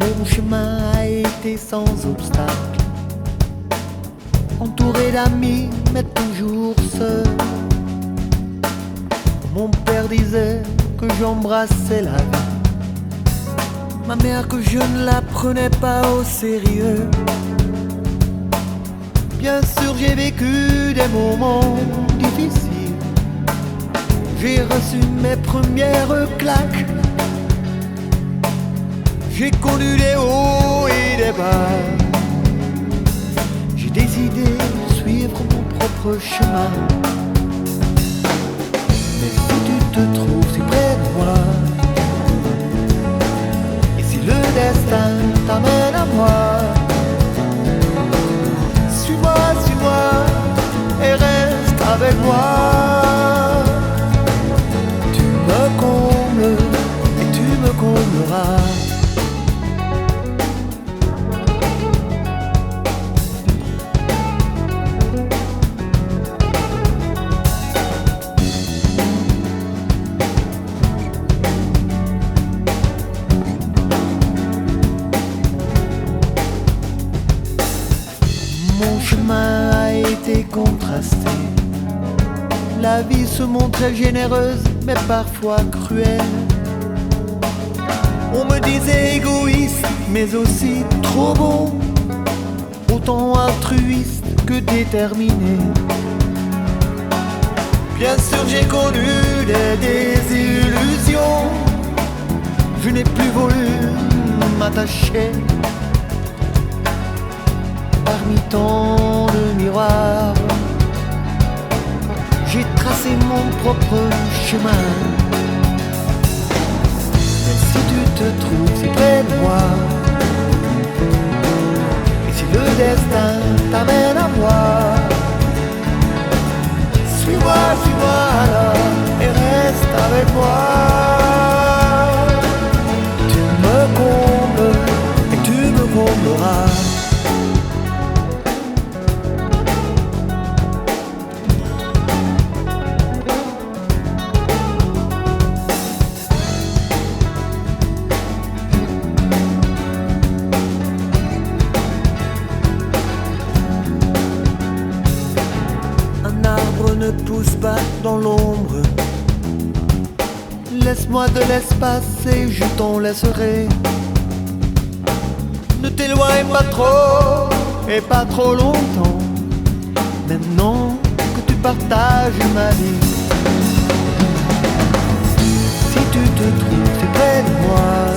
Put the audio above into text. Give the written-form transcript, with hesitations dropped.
Mon chemin a été sans obstacle, entouré d'amis mais toujours seul. Mon père disait que j'embrassais la vie, ma mère que je ne la prenais pas au sérieux. Bien sûr j'ai vécu des moments difficiles, j'ai reçu mes premières claques, j'ai connu des hauts et des bas. J'ai décidé de suivre mon propre chemin. Mais si tu te trouves si près de moi, et si le destin t'amène à moi, suis-moi, suis-moi et reste avec moi. Tu me combles et tu me combleras. Mon chemin a été contrasté. La vie se montrait généreuse, mais parfois cruelle. On me disait égoïste, mais aussi trop bon, autant altruiste que déterminé. Bien sûr j'ai connu des désillusions, je n'ai plus voulu m'attacher. Parmi tant de miroirs, j'ai tracé mon propre chemin. Mais si tu te trouves si près de moi, et si le destin t'amène à moi, suis-moi, suis-moi alors et reste avec moi. Tu me combles et tu me combleras. Ne pousse pas dans l'ombre, laisse-moi de l'espace et je t'en laisserai. Ne t'éloigne pas trop et pas trop longtemps, maintenant que tu partages ma vie. Si tu te trouves si près de moi,